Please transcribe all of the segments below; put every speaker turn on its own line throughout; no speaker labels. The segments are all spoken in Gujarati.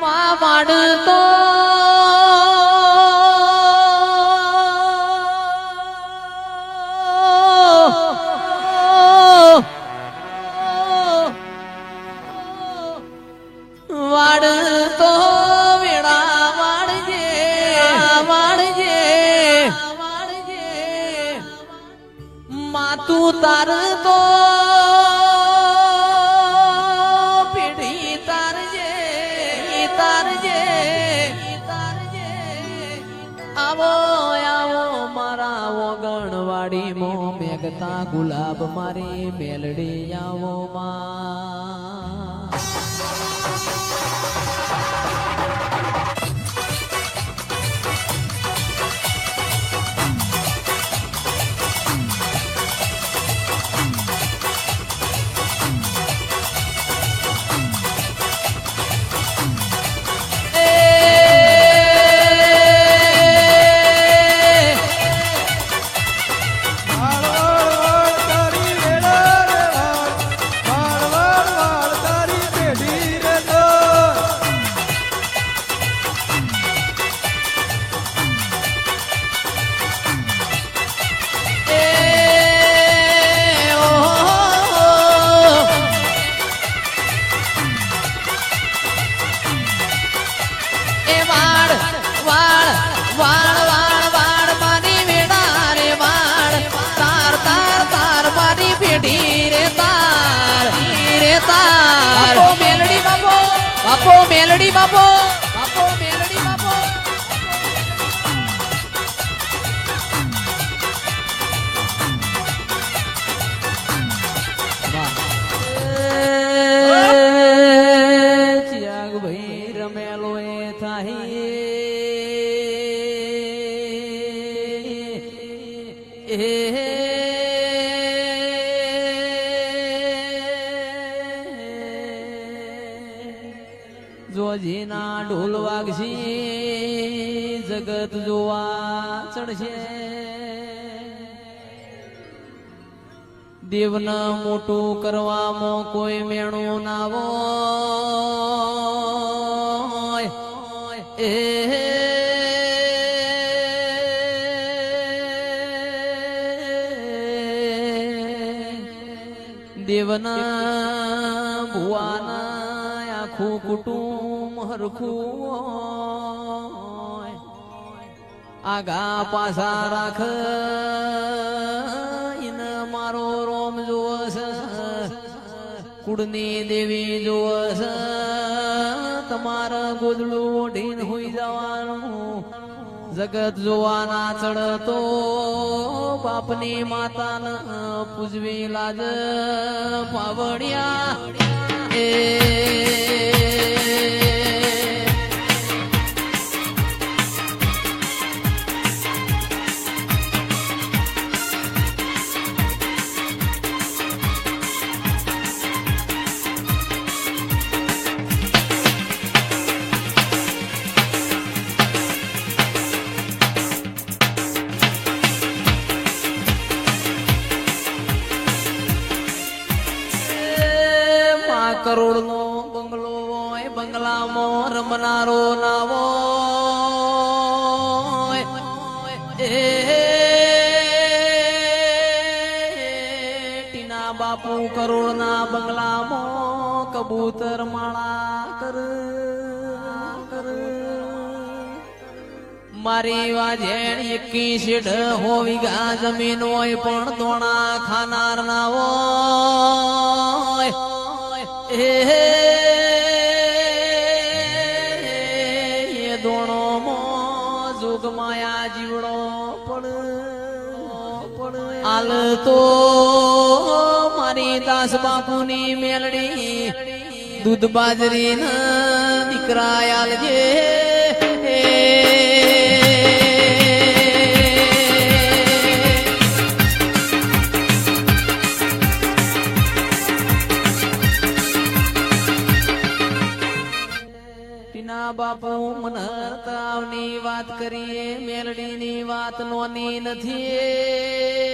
માં વાડતો વાડતો વેળા વાડજે વાડજે વાડજે માતું તારતો મેઘતા ગુલાબ મારી મેલડી આવો માં બાપો મેલડી બાપો બાપો મેલડી બાપો ચિરાગ ભાઈ રમેલો એ થાય જોજીના ઢોલ વાગશી જગત જોવા ચડશે દેવને મોટું કરવામાં કોઈ મેણું ના હોય દેવના ભુવાના આખું કુટુંબ હરખું આગા પાછા રાખ ઇને મારો રોમ જોવસ કુળની દેવી જોવસ તમારા ગોદડું ઓઢીને હોઈ જવાનું જગત જોવાના ચડતો બાપની માતાને પૂજવી લાજ પાવડિયા કરોડ નો બંગલો હોય બંગલામાં રમનારો નાવો ટીના બાપુ કરોડ ના બંગલામાં કબૂતર માળા કર મારી વાજેણ એકી શેઢ હો વીઘા જમીન હોય પણ દોણા ખાનાર ના હોય એ દોણો મો જોગ માયા જીવડો પણ આલ તો મારી દાસ બાપુની મેલડી દૂધ બાજરી ના દીકરા આલજે બાપુ મનહરતાવની વાત કરીએ મેલડીની વાત નોની નથી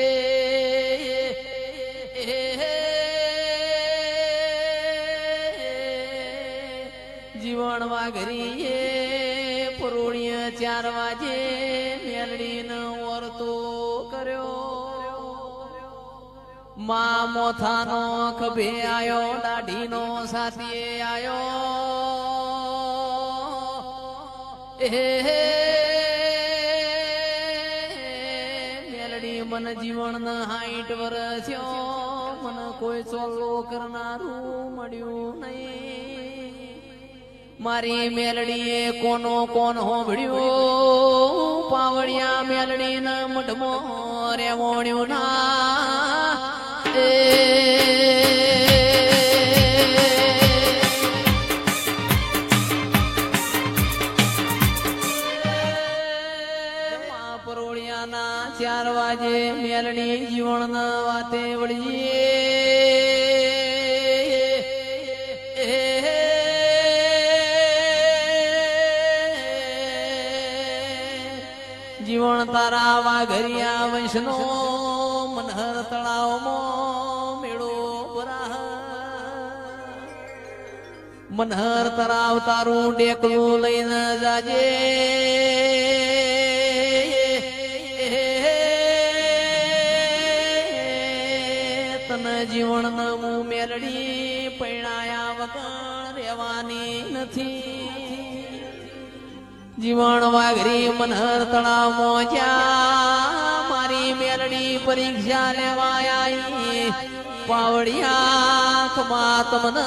જીવન વાઘરીએ પરોળીએ 4 વાગે મેલડીનો વર્તો કર્યો માં મોથાનો ખભે આયો દાઢીનો સાથીએ આયો મેલડી મન જીવન 60 વર્ષ મન કોઈ ચોલ્લો કરનારું મળ્યું નહીં મારી મેલડીએ કોનો કોણ હોભળ્યું પાવડિયા મેલડી ન મઢમો રેવણ્યું ના પરોળિયાના 4 વાગે મેલડી જીવન વાતે વળીએ જીવન તારા વાઘરિયા વંશનો મનહર તળાવમાં મેળો ભરા મનહર તળાવ તારું ડેકલું લઈને જાજે તને જીવન હું મેલડી પૈણાયા વગર રહેવાની નથી જીવન વાઘરી મનહર તળાવમાં જ્યાં મારી મેલડી પરીક્ષા લેવા આવી પાવડિયા ખમા તમને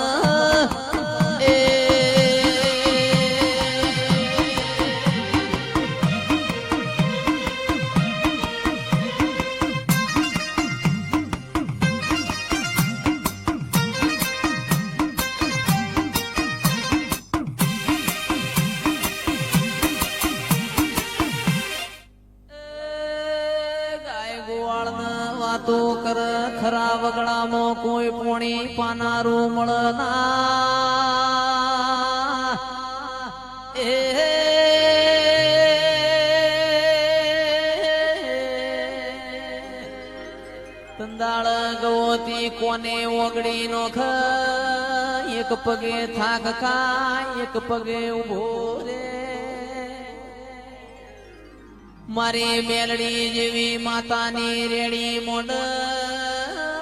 વાતો કર ખરા વગડામાં કોઈ પોણી પાનારું મળના તંદાળ ગવતી કોને ઓગળી નો એક પગે થાક ખાય એક પગે ઉભો રે મારી મેલડી જેવી માતાની રેડી મોડ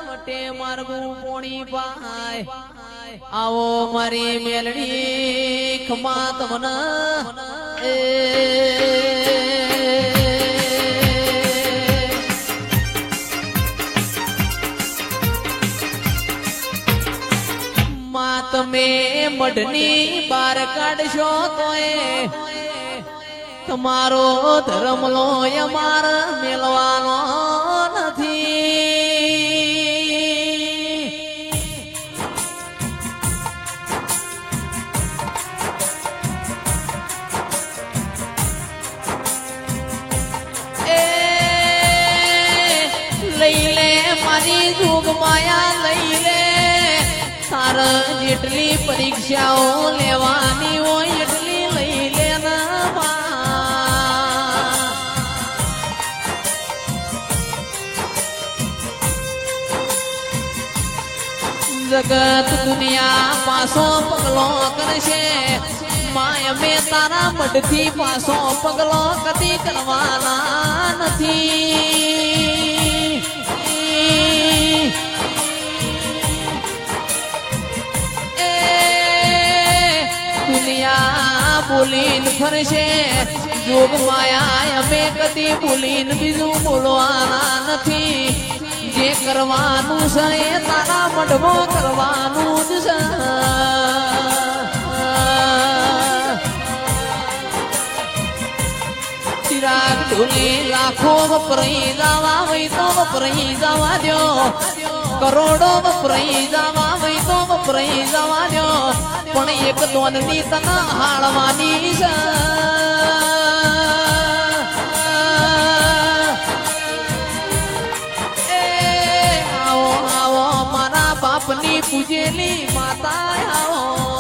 વટે મારગું પોણી પાય આવો મારી મેલડી ખમા તમને માં તમે મઢની બાર કાઢશો તોય તમારો ધર્મ લો અમાર મેલવાનો નથી લઈ લે મારી જોગ માયા લઈ લે તાર જેટલી પરીક્ષાઓ લેવાની હોય એટલી લઈ લે ના જગત દુનિયા પાસો પગલો કરશે માય મે તારા મઢથી પાસો પગલો કદી કરવાના નથી દુનિયા બોલીને ફરશે જોગ માયા અમે કદી બોલીને બીજું બોલવાના નથી જે કરવાનું છે એ તારા મઢમાં કરવાનું જ છે ચિરાગ ઢોલી લાખો વપરાઈ જવા હોય તો વપરાઈ જવા દો કરોડો વપરાઈ જવા હોય તો વપરાઈ જવા દો પણ એક દોનની તને હાળવાની છે બાપની પૂજેલી માતા આવો